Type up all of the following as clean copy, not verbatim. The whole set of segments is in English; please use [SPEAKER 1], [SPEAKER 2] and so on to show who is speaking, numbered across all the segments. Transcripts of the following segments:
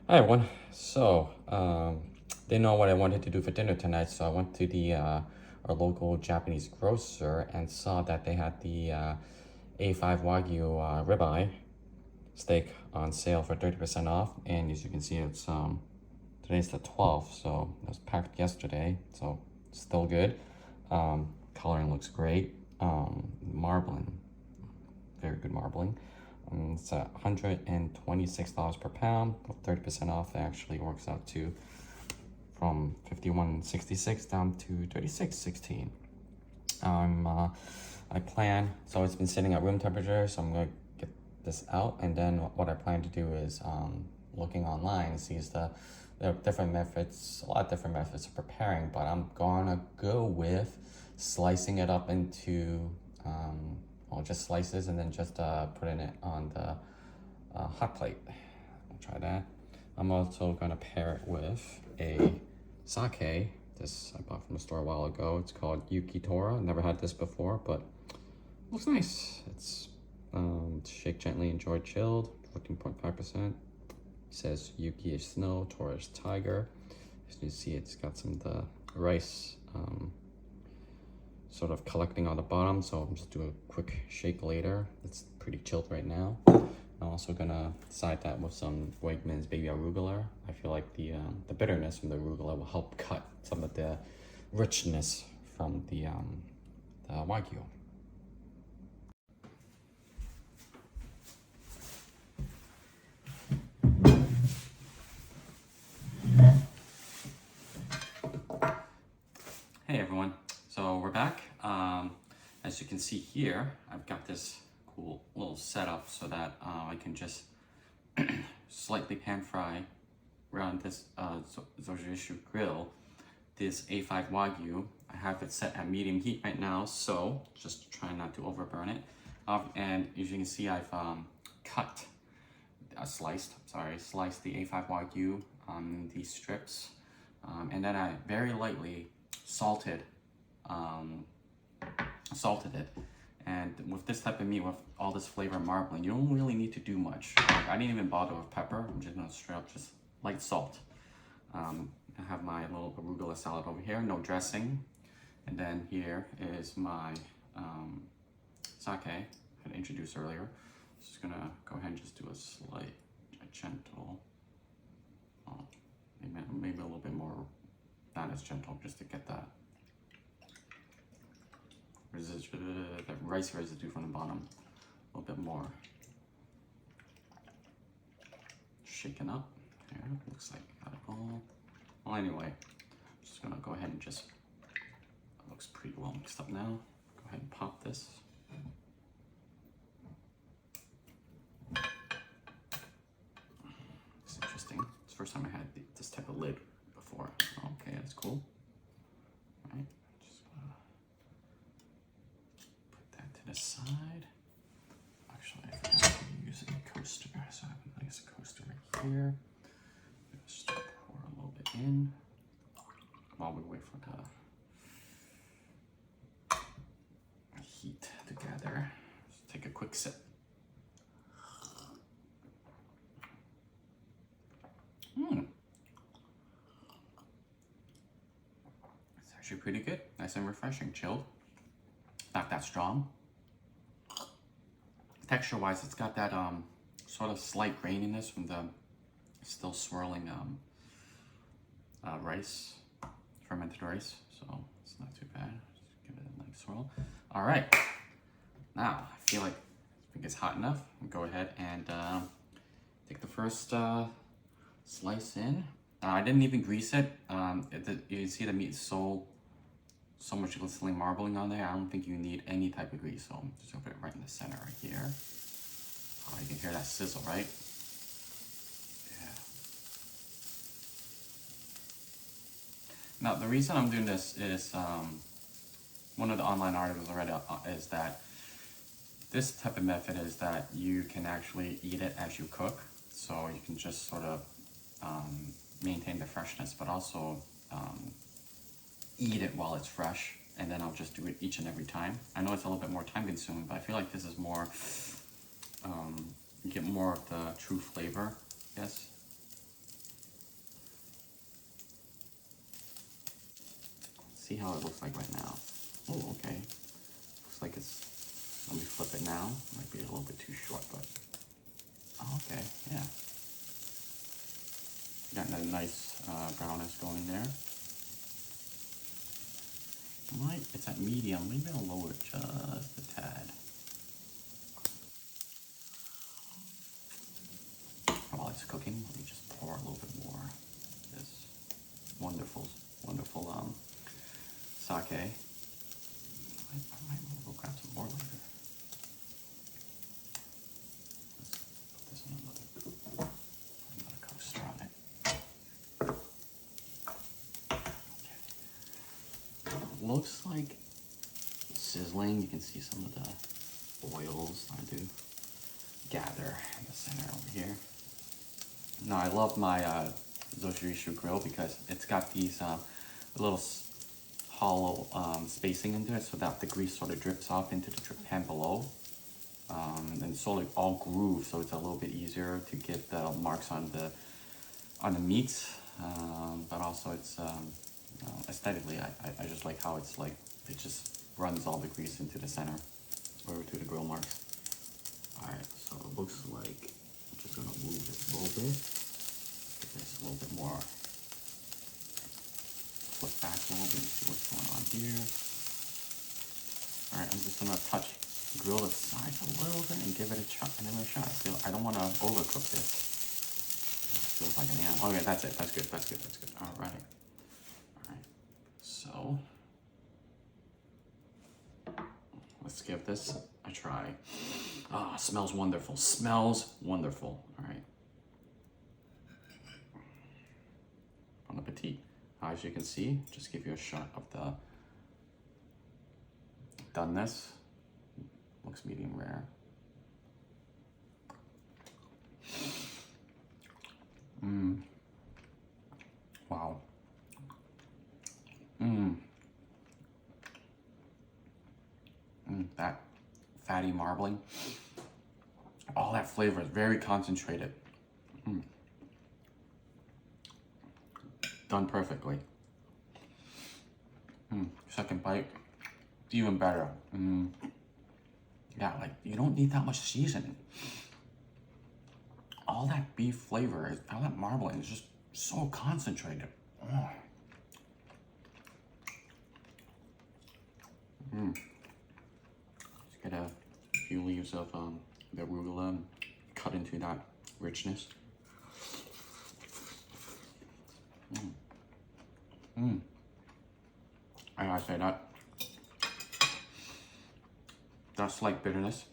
[SPEAKER 1] Hi everyone. Didn't know what I wanted to do for dinner tonight, so I went to the our local Japanese grocer and saw that they had the A5 Wagyu ribeye steak on sale for 30% off. And as you can see, it's today's the 12th, so it was packed yesterday, so still good. Coloring looks great. Marbling, very good marbling. It's $126 per pound with 30% off. It actually works out to from 51.66 down to 36.16. I plan, so it's been sitting at room temperature, so I'm gonna get this out, and then what I plan to do is looking online and sees there are different methods, a lot of different methods of preparing, but I'm gonna go with slicing it up into well, just slices and then just putting it on the hot plate. I'll try that. I'm also gonna pair it with a sake. This I bought from the store a while ago. It's called Yukitora. Never had this before, but looks nice. It's shake gently, enjoy chilled, 14.5%. Says Yuki is snow, Tora is tiger. As you see, it's got some of the rice sort of collecting on the bottom, so I'm just do a quick shake later. It's pretty chilled right now. I'm also gonna side that with some Wegmans baby arugula. I feel like the bitterness from the arugula will help cut some of the richness from the Wagyu. Hey everyone, so we're back. As you can see here, I've got this cool little setup so that I can just slightly pan fry around this Zojirushi grill this A5 Wagyu. I have it set at medium heat right now, so just trying not to overburn it. And as you can see, I've sliced the A5 Wagyu on these strips, and then I very lightly salted it. And with this type of meat, with all this flavor marbling, you don't really need to do much. I didn't even bother with pepper. I'm just gonna straight up just light salt. I have my little arugula salad over here, no dressing. And then here is my sake I had introduced earlier. Just gonna go ahead and just do a gentle, maybe a little bit more, not as gentle, just to get that rice residue from the bottom a little bit more shaken up. Here, looks like I got it all. Well, anyway, I'm just gonna go ahead and just, it looks pretty well mixed up now. Go ahead and pop this. It's interesting. It's the first time I had this type of lid before. Okay, that's cool. All right. This side. Actually, I forgot to use a coaster, so I have a nice coaster right here. Just pour a little bit in while we wait for the heat to gather. Just take a quick sip. It's actually pretty good. Nice and refreshing, chilled. Not that strong. Texture-wise, it's got that sort of slight graininess from the still swirling rice, fermented rice. So it's not too bad. Just give it a nice swirl. All right. Now I feel like it's hot enough. I'll go ahead and take the first slice in. I didn't even grease it. You can see the meat is so much glistening marbling on there. I don't think you need any type of grease, so I'm just gonna put it right in the center right here. Oh, you can hear that sizzle, right? Yeah. Now, the reason I'm doing this is one of the online articles I read is that this type of method is that you can actually eat it as you cook, so you can just sort of maintain the freshness, but also eat it while it's fresh, and then I'll just do it each and every time. I know it's a little bit more time consuming, but I feel like this is more, you get more of the true flavor, yes. see how it looks like right now. Oh, okay. Looks like it's, let me flip it now. Might be a little bit too short, but, oh, okay, yeah. Got that nice brownness going there. Right, it's at medium. Maybe I'll lower it just a tad. While it's cooking, let me just pour a little bit more of this wonderful, wonderful sake. I might go grab some more later. Let's put another coaster on it. Okay. Looks like sizzling. You can see some of the oils starting to gather in the center over here. Now I love my Zojirushi grill because it's got these little hollow spacing into it so that the grease sort of drips off into the drip pan below. And it's sort of all grooved, so it's a little bit easier to get the marks on the meats. But also it's aesthetically, I just like how it's like, it just runs all the grease into the center over to the grill marks. Alright, so it looks like I'm just gonna move this a little bit. Get this a little bit more. Flip back a little bit and see what's going on here. Alright, I'm just gonna grill the sides a little bit and give it a shot. I don't want to overcook this. It feels like an am. Okay, that's it. That's good. That's good. That's good. Alright. Alright. So let's give this a try. Ah, smells wonderful. Smells wonderful. Alright. Bon appetit. As you can see, just give you a shot of the doneness. Looks medium rare. Wow. That fatty marbling. All that flavor is very concentrated. Done perfectly. Second bite, even better. Yeah, like you don't need that much seasoning. All that beef flavor, all that marbling is just so concentrated. Oh. Just get a few leaves of the arugula and cut into that richness. I gotta say that slight bitterness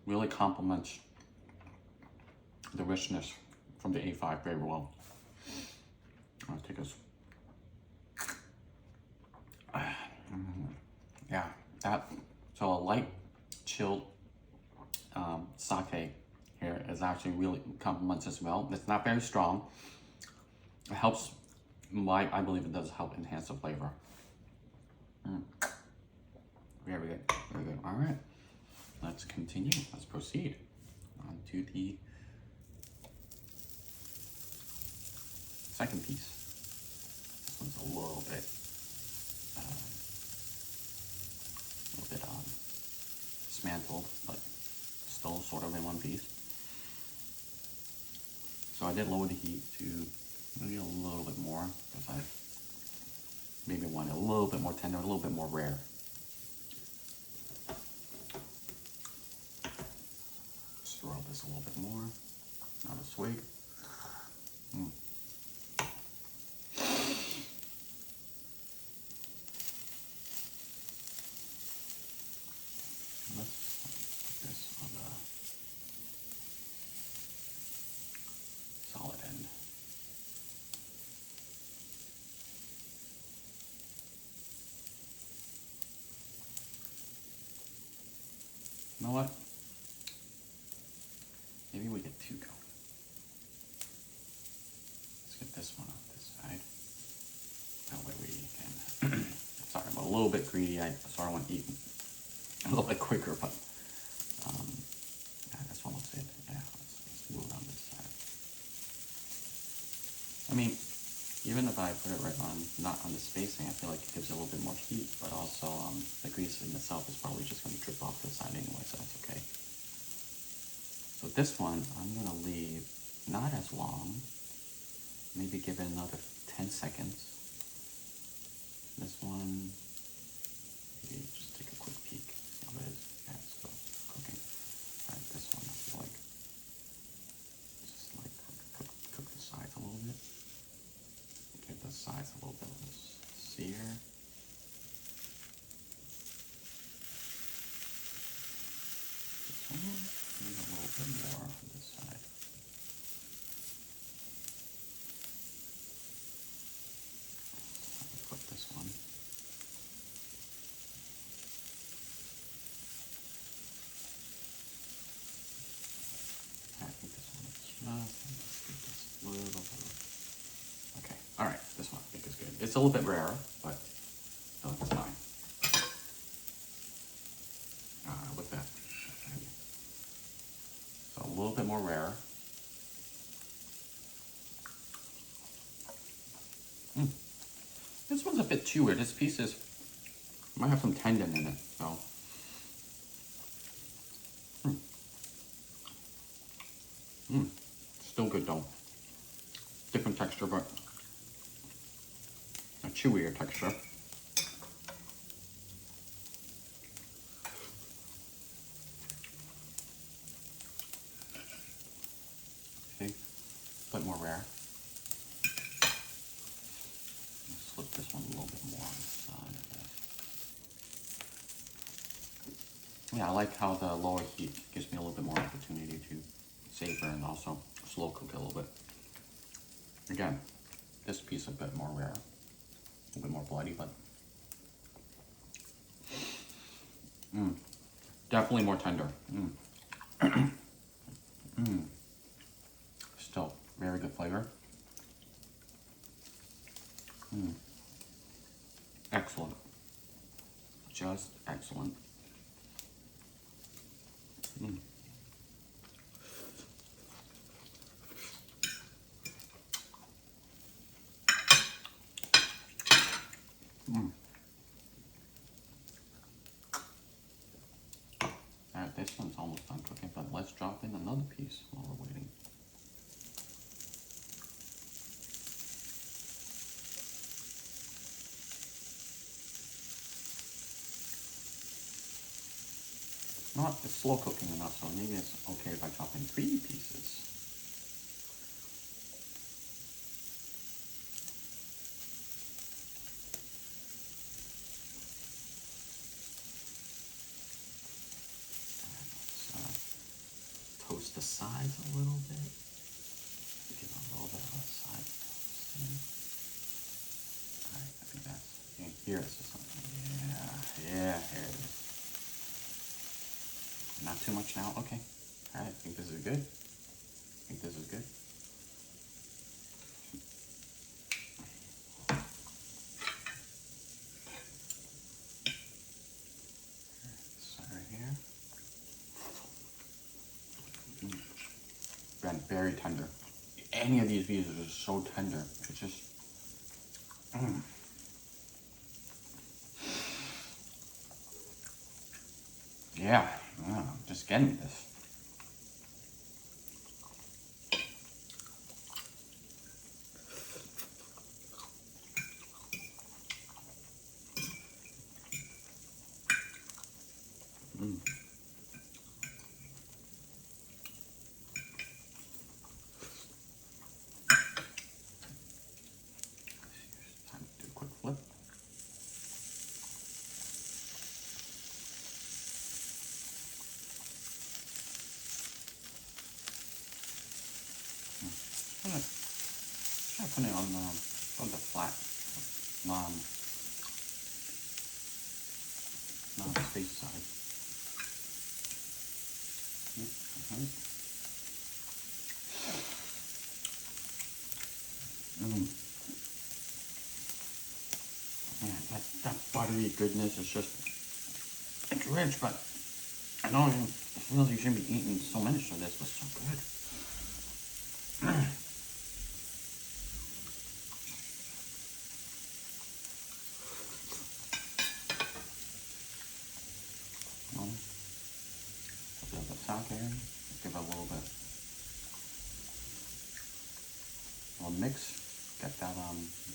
[SPEAKER 1] really complements the richness from the A5 very well. I'll take this. Yeah, so a light, chilled sake here is actually really complements as well. It's not very strong. It helps, I believe it does help enhance the flavor. Very good, very good. All right, let's continue. Let's proceed on to the second piece. This one's a little bit dismantled, but still sort of in one piece. So I did lower the heat to maybe a little bit more because I maybe want it a little bit more tender, a little bit more rare. Swirl this a little bit more. Not a swig. Let's put this on the solid end. You know what? Maybe we get two going. Let's get this one off this side. That way we can. Sorry, I'm a little bit greedy. I want to eat a little bit quicker, but yeah, this one looks good. Yeah, let's move it on this side. I mean, Even if I put it right on, not on the spacing, I feel like it gives it a little bit more heat, but also the grease in itself is probably just going to drip off the side anyway, so that's okay. So this one, I'm going to leave not as long, maybe give it another 10 seconds. This one, maybe just take a quick peek, see how it is. Yeah, it's still cooking. All right, this one, I feel like, just like cook the sides a little bit. Give the sides a little bit of a sear. This one, maybe a little bit more on this side. Let me flip this one. I think this one is just get this little bit. Okay, all right, this one I think is good. It's a little bit rarer, but I think it's fine. Look at that. So a little bit more rare. This one's a bit chewier. This piece is might have some tendon in it, so. Still good though. Different texture, but a chewier texture. See, a bit more rare. Let's flip this one a little bit more on the side of this. Yeah, I like how the lower heat gives me a little bit more opportunity to savor and also slow cook it a little bit. Again, this piece a bit more rare, a little bit more bloody, but definitely more tender. Still very good flavor. Excellent, just excellent. Alright, this one's almost done cooking, but let's drop in another piece while we're waiting. It's slow cooking enough, so maybe it's okay if I drop in 3 pieces. Let's toast the sides a little bit. Give it a little bit of a side toasting. Alright, I think that's, here it's just something. Yeah, here it is. Not too much now, okay. Alright, I think this is good. Right here. Again, very tender. Any of these pieces are so tender. It's just, yeah, I'm just getting this. Time to do a quick flip. Try putting it on the flat, non-space side. Man, that buttery goodness is just, it's rich, but I know it feels you shouldn't be eating so much of this, but it's so good. We'll mix, get that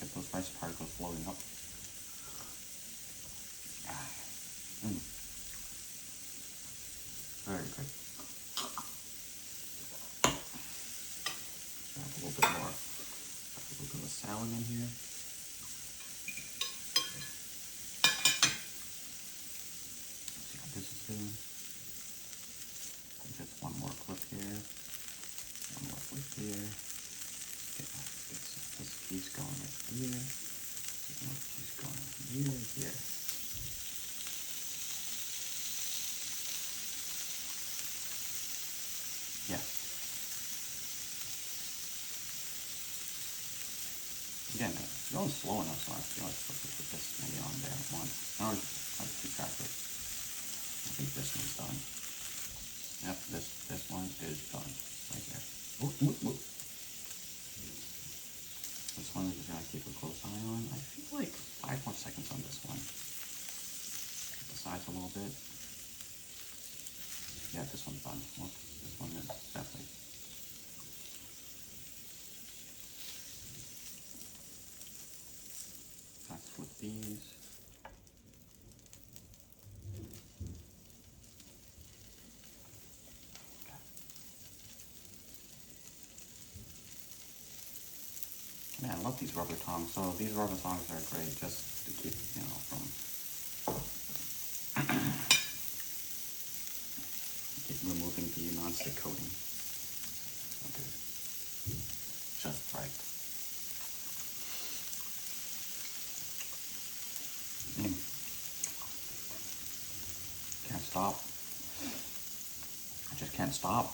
[SPEAKER 1] get those rice particles floating up. Very good. Add a little bit more. A little bit of salad in here. See how this is doing. Just one more clip here. One more clip here. Get this piece going right here. Get another piece going here. Yeah. Again, it's going slow enough, so I feel like supposed to put this maybe on there at once. Or try to keep track of it. I think this one's done. Yep, this one is done. Right here. Ooh. This one is just gonna keep a close eye on. I feel like 5 more seconds on this one. Get the sides a little bit. Yeah, this one's done. Look, this one is definitely. Let's flip these. Man, I love these rubber tongs. So these rubber tongs are great just to keep, from keep removing the non-stick coating. Okay. Just right. Can't stop. I just can't stop.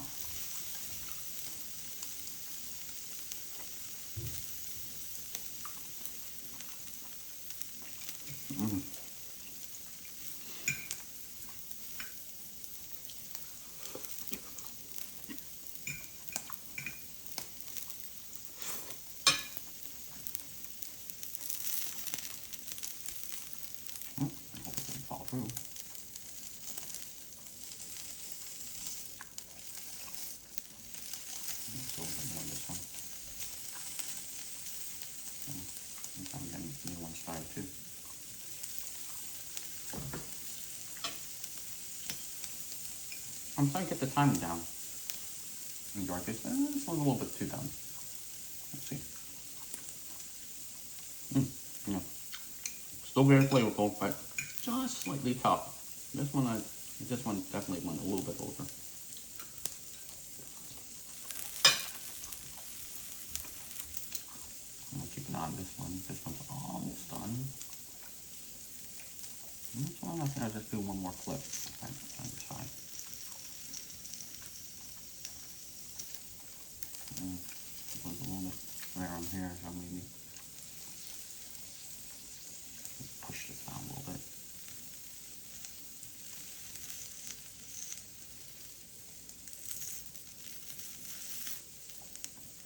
[SPEAKER 1] I hope it doesn't fall through. Let's open more of this one. I'm getting new ones started too. I'm trying to get the timing down. In dark, this one's a little bit too down. Let's see. Yeah. Still very flavorful, but just slightly tough. This one definitely went a little bit over. I'm gonna keep an eye on this one. This one's almost done. And this one, I think I'll just do one more flip on the side. This one's a little bit rare on here, so maybe push this down a little bit.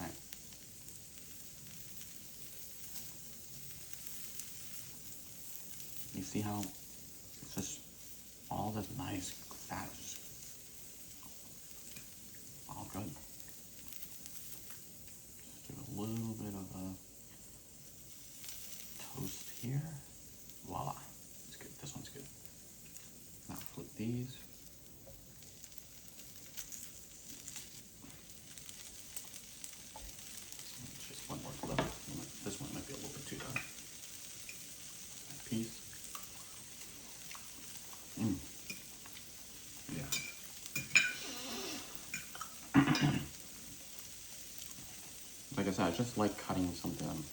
[SPEAKER 1] Right. You see how it's just all this nice fat, just all good. Just do a little bit of a toast here. Voila. It's good. This one's good. Now flip these. Just one more flip. This one might be a little bit too done. Piece. Yeah. Like I said, I just like cutting something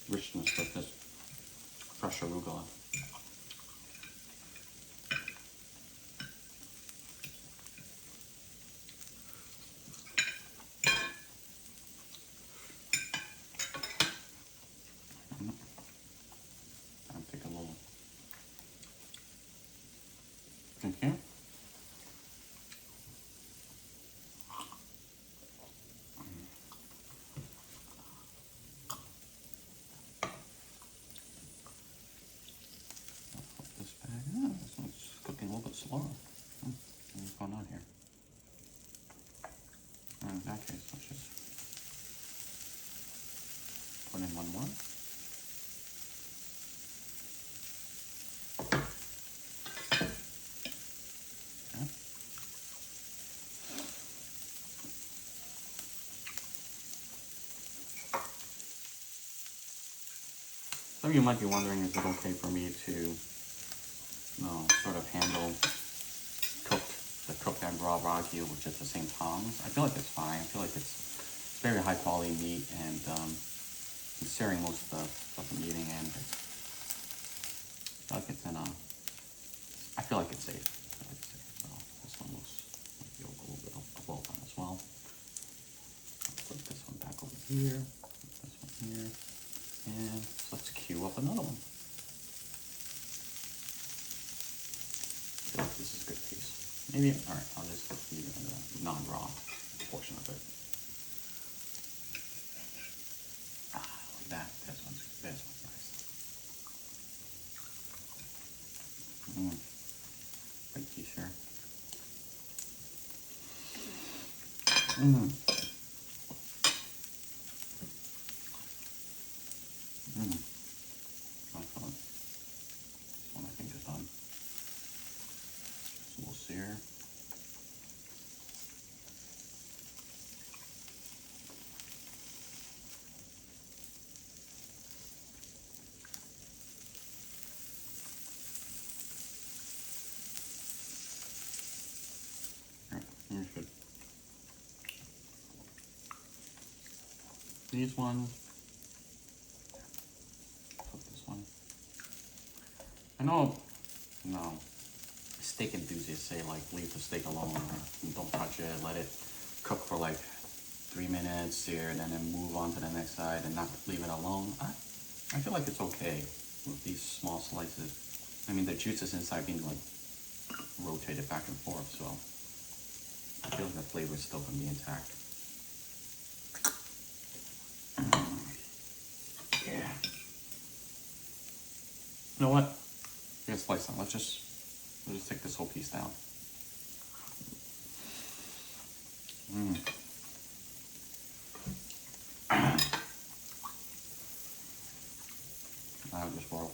[SPEAKER 1] richness with this fresh arugula. I'll take a little drink here. This bag. Yeah, this one's cooking a little bit slower. What's going on here? that case, let's just put in one more. Okay. Some of you might be wondering, is it okay for me to sort of handle the cooked and raw Wagyu with just the same tongs? I feel like it's fine. I feel like it's very high quality meat, and considering most of the stuff I'm eating, and I feel like it's in a, I feel like it's safe. I feel like it's safe. So this one looks like a little bit well done as well. I'll put this one back over here, put this one here, and let's queue up another one. I feel like this is a good piece. Maybe, alright, I'll just leave it in the non-raw portion of it. Like that. This one's nice. Big piece here. Excellent. This one I think is done. Just a little sear. Here's good. These ones. Put this one. I know, steak enthusiasts say like leave the steak alone, or don't touch it, let it cook for like 3 minutes here, and then move on to the next side and not leave it alone. I feel like it's okay with these small slices. I mean, the juices inside being like rotated back and forth, so I feel like the flavor is still gonna be intact. Yeah. You know what? We're gonna slice them. Let's just take this whole piece down. I'll just roll.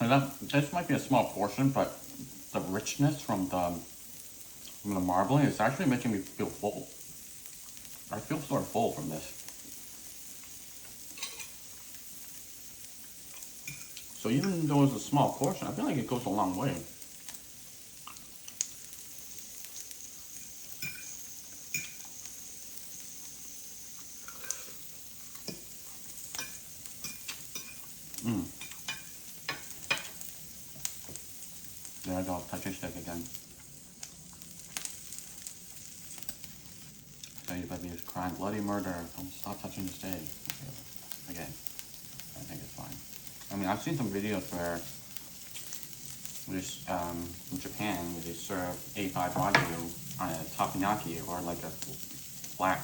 [SPEAKER 1] And this might be a small portion, but the richness from the marbling is actually making me feel full. I feel sort of full from this. So even though it's a small portion, I feel like it goes a long way. There I go, touching stick again. So you better be crying bloody murder. Don't stop touching the steak. Okay. Again, I think it's fine. I mean, I've seen some videos where there's in Japan where they serve A5 Wagyu on a tapenaki or like a flat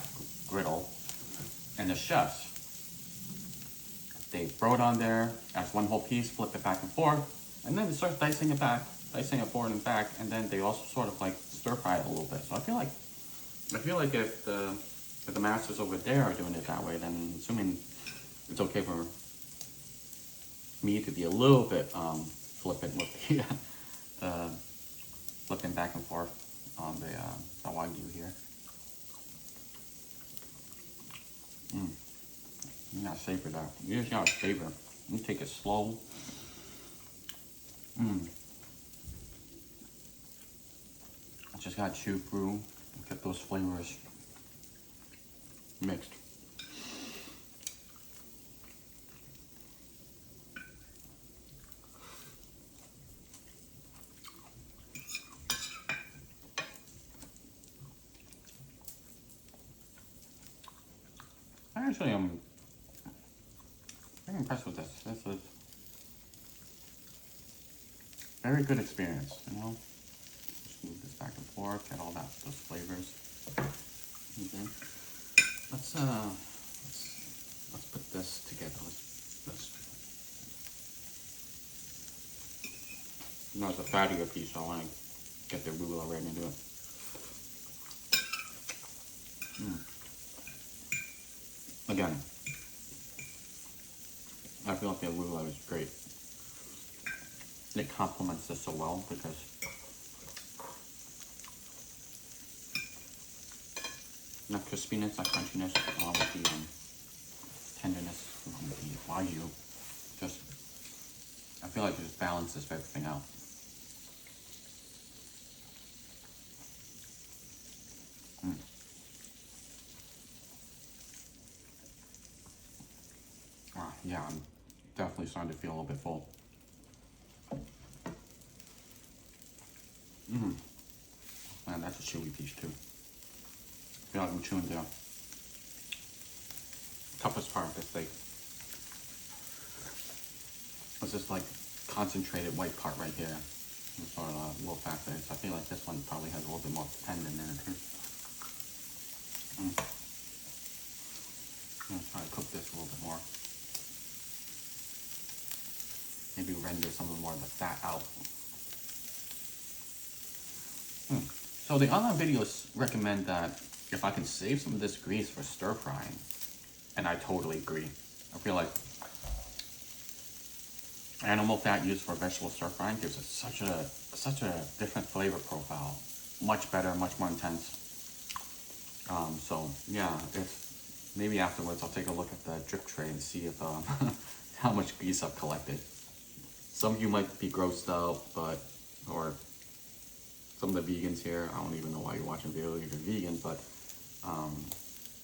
[SPEAKER 1] griddle, and the chefs, they throw it on there as one whole piece, flip it back and forth, and then they start dicing it forward and back, and then they also sort of like stir fry it a little bit. So I feel like if the masters over there are doing it that way, then assuming it's okay for me to be a little bit flippant with the flipping back and forth on the Wagyu here. You gotta savor that. You just gotta savor. You take it slow. Just gotta chew through and get those flavors mixed. Actually, I'm very impressed with this. This is a very good experience, you know? Just move this back and forth, get all those flavors. Okay. Let's put this together. You know, it's a fattier piece, so I want to get the arugula ready to do it. Again, I feel like the arugula is great. It complements this so well because that crispiness, that crunchiness, along with the tenderness from the Wagyu, just, I feel like it just balances everything out. Yeah, I'm definitely starting to feel a little bit full. Man, that's a chewy piece too. I feel like I'm chewing the toughest part of the steak. It's this like concentrated white part right here. It's sort of low fat there. So I feel like this one probably has a little bit more tendon in it too. I'm gonna try to cook this a little bit more. Maybe render some more of the fat out. So the online videos recommend that if I can save some of this grease for stir frying, and I totally agree. I feel like animal fat used for vegetable stir frying gives it such a different flavor profile, much better, much more intense. So yeah, if maybe afterwards I'll take a look at the drip tray and see if how much grease I've collected. Some of you might be grossed out, or some of the vegans here, I don't even know why you're watching video if you're vegan, but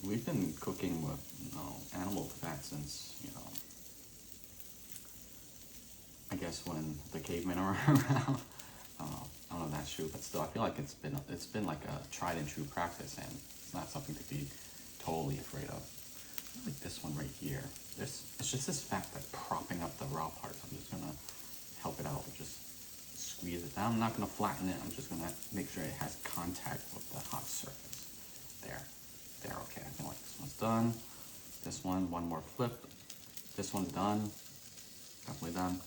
[SPEAKER 1] we've been cooking with animal fat since I guess when the cavemen are around. I don't know if that's true, but still, I feel like it's been like a tried and true practice, and it's not something to be totally afraid of. Like this one right here, it's just this fat that's propping up the raw parts. I'm just gonna help it out with just squeeze it down. I'm not gonna flatten it. I'm just gonna make sure it has contact with the hot surface. There, okay. I feel like this one's done. This one more flip. This one's done. Definitely done.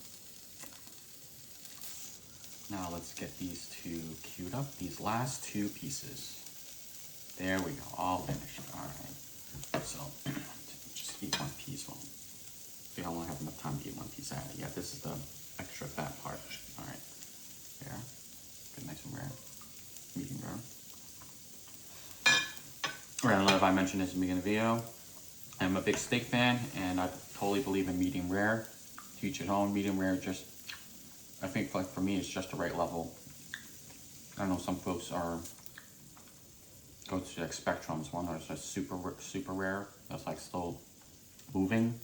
[SPEAKER 1] Now let's get these two queued up. These last two pieces. There we go, all finished. All right. So just eat one piece. Well, I don't have enough time to eat one piece out. Yeah, this is the extra fat part. All right. There. Good, nice and rare. Medium rare. All right, I don't know if I mentioned this in the beginning of the video. I'm a big steak fan, and I totally believe in medium rare. To each his own. Medium rare, just, I think like for me, it's just the right level. I know some folks go to like spectrums. One that's just super rare. That's like still moving.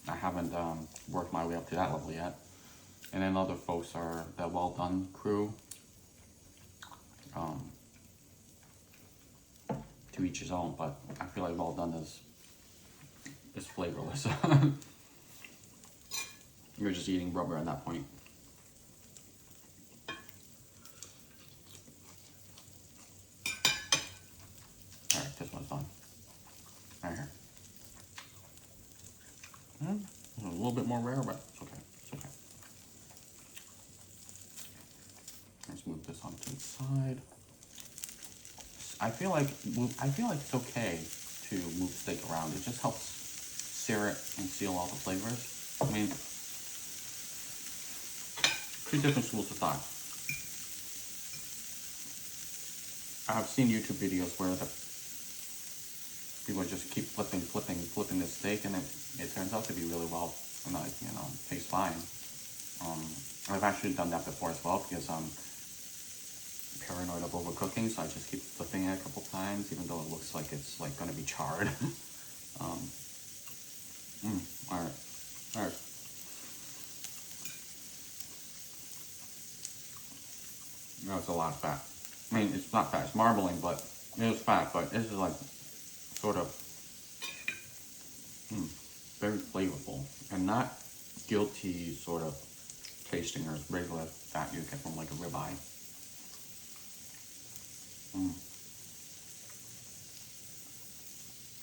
[SPEAKER 1] I haven't worked my way up to that level yet. And then other folks are the well done crew. To each his own, but I feel like well done is flavorless. You're just eating rubber at that point. All right, this one's done. Right here. A little bit more rare, but it's okay. It's okay. Let's move this onto the side. I feel like it's okay to move steak around. It just helps sear it and seal all the flavors. I mean, two different schools of thought. I've seen YouTube videos where the people just keep flipping this steak, and it turns out to be really well, and like, tastes fine. I've actually done that before as well because I'm paranoid of overcooking, so I just keep flipping it a couple times, even though it looks like it's like gonna be charred. All right. No, it's a lot of fat. I mean, it's not fat, it's marbling, but it is fat, but this is like sort of very flavorful and not guilty sort of tasting or regular fat you get from like a ribeye.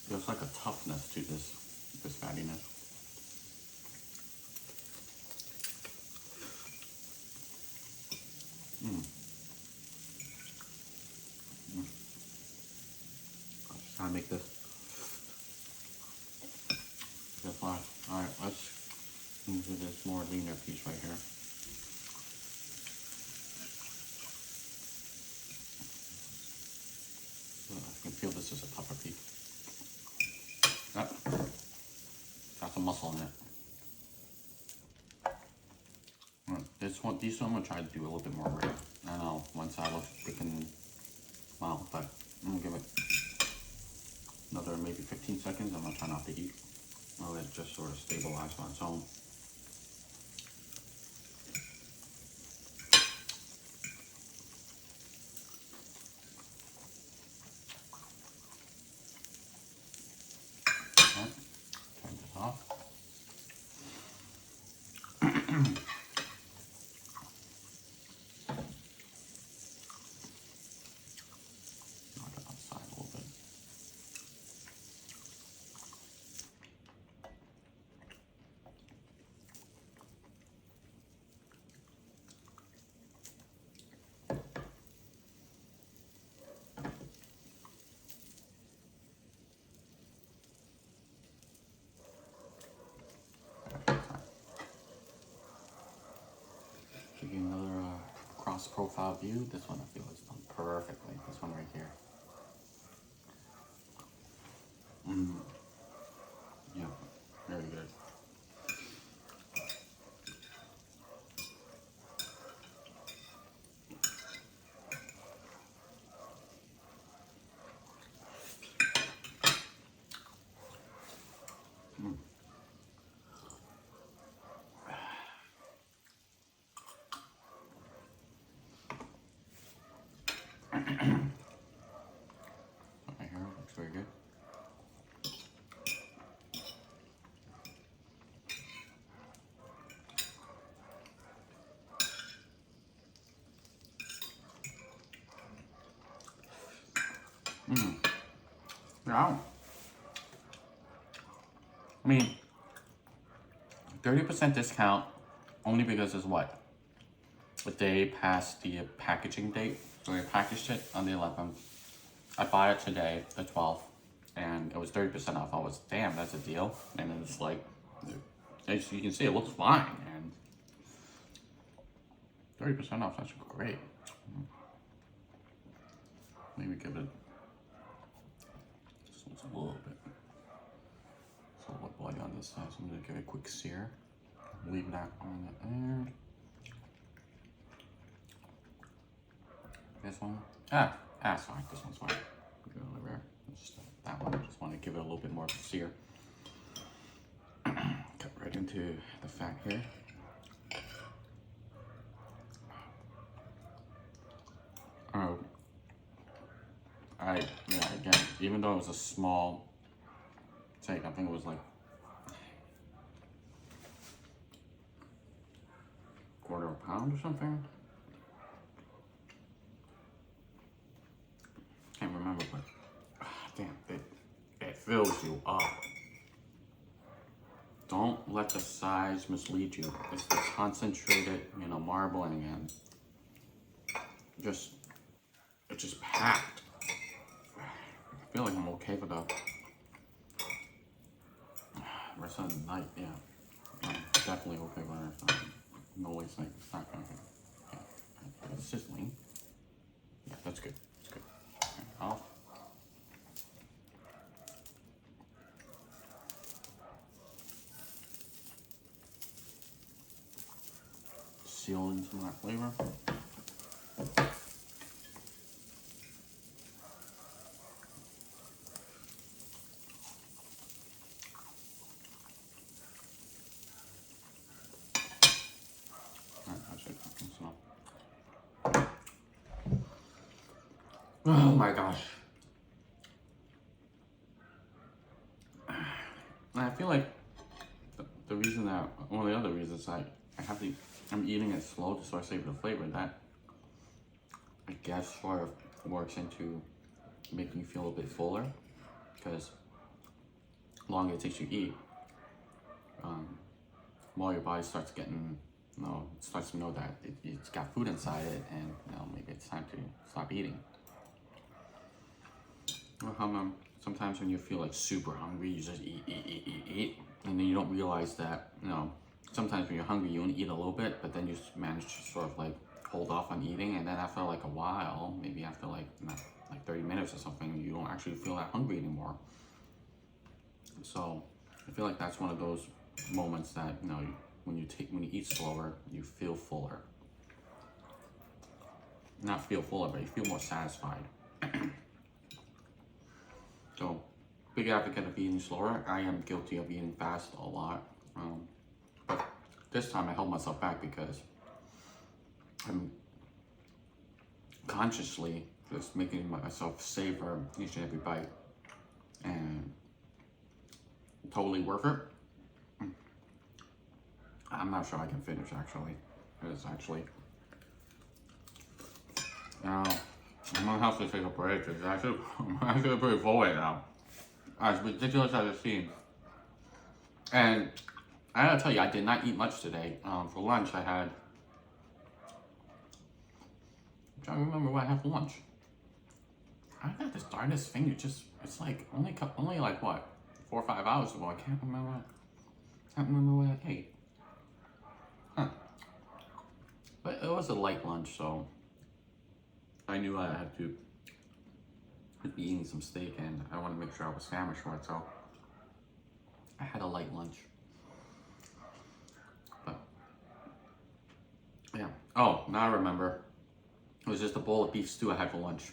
[SPEAKER 1] There's like a toughness to this fattiness. Gotta make this. Just like, all right, let's move to this more leaner piece right here. I can feel this is a tougher piece. Yep. Got some muscle in it. This one, these two I'm gonna try to do a little bit more rare. I know once I look freaking wow, but I'm gonna give it another maybe 15 seconds. I'm gonna try not to eat. I'll let it just sort of stabilize on its own. Okay, turn this off. Knock it outside a little bit. Give you another cross profile view. This one I feel is done perfectly. This one right here. Yeah, very good. Right here looks very good. Yeah. I mean, 30% discount only because it's what? A day past the packaging date. So we packaged it on the 11th. I bought it today, the 12th, and it was 30% off. I was, damn, that's a deal. And it's like, as you can see, it looks fine. And 30% off, that's great. Maybe give it just a little bit. So what blood on this side, so I'm gonna give it a quick sear. Leave that on there. This one? It's fine. This one's fine. Go over there. Just that one. Just want to give it a little bit more of a sear. Cut right into the fat here. Oh. Again, even though it was a small take, I think it was like quarter of a pound or something. Can't remember, but damn, it fills you up. Don't let the size mislead you. It's the concentrated, marbling, and it's just packed. I feel like I'm okay for the rest of the night. Yeah, I'm definitely okay for the rest of the night. No, it's like it's not gonna. Yeah, it's sizzling. Yeah, that's good. That's good. Okay, off. Seal into my flavor. Oh my gosh. I feel like the reason that, one of the other reasons I'm eating it slow to sort of savor the flavor, that I guess sort of works into making you feel a bit fuller, because the longer it takes you to eat, more your body starts getting, starts to know that it's got food inside it, and maybe it's time to stop eating. So sometimes when you feel like super hungry, you just eat, and then you don't realize that, you know, sometimes when you're hungry, you only eat a little bit, but then you manage to sort of like hold off on eating, and then after like a while, maybe after like 30 minutes or something, you don't actually feel that hungry anymore. So I feel like that's one of those moments that, you know, when you eat slower, you feel fuller. Not feel fuller, but you feel more satisfied. So, big advocate of eating slower. I am guilty of eating fast a lot. But this time I held myself back because I'm consciously just making myself savor each and every bite. And totally worth it. I'm not sure I can finish actually. It's actually. Now, I'm gonna have to take a break because I'm actually pretty full right now. As ridiculous as it seems. And I gotta tell you, I did not eat much today. For lunch, I had. I'm trying to remember what I had for lunch. I got this darndest thing. It's like only like what, 4 or 5 hours ago. I can't remember what I ate. Huh. But it was a light lunch, so I knew I had to be eating some steak, and I want to make sure I was famished for it, so I had a light lunch. But yeah. Oh, now I remember. It was just a bowl of beef stew I had for lunch.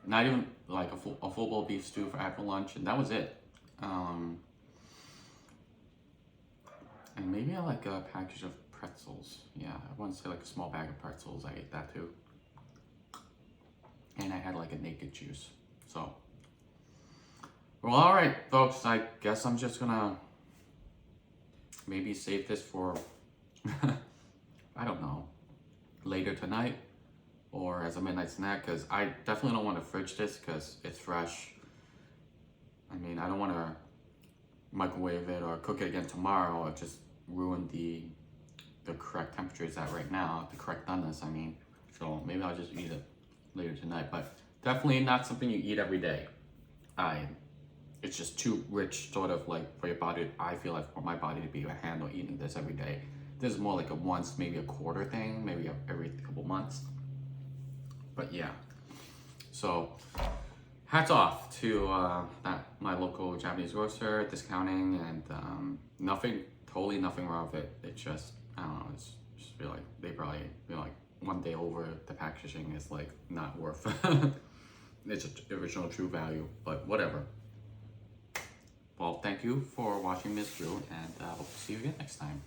[SPEAKER 1] Not even like a full bowl of beef stew I had for lunch, and that was it. And maybe I like a package of pretzels. Yeah, I want to say like a small bag of pretzels. I ate that too. And I had like a naked juice. So, well, all right, folks. I guess I'm just gonna maybe save this for I don't know, later tonight or as a midnight snack, because I definitely don't want to fridge this because it's fresh. I mean, I don't want to microwave it or cook it again tomorrow or just ruin the correct temperature it's at right now, the correct doneness, I mean. So maybe I'll just eat it later tonight, but definitely not something you eat every day. It's just too rich, sort of like for your body. I feel like for my body to be able to handle eating this every day. This is more like a once, maybe a quarter thing, maybe every couple months. But yeah, so hats off to my local Japanese grocer, discounting, and totally nothing wrong with it. It's just, I don't know, it's just feel like they probably feel like one day over the packaging is like not worth its original true value, but whatever. Well, thank you for watching this through, and I hope to see you again next time.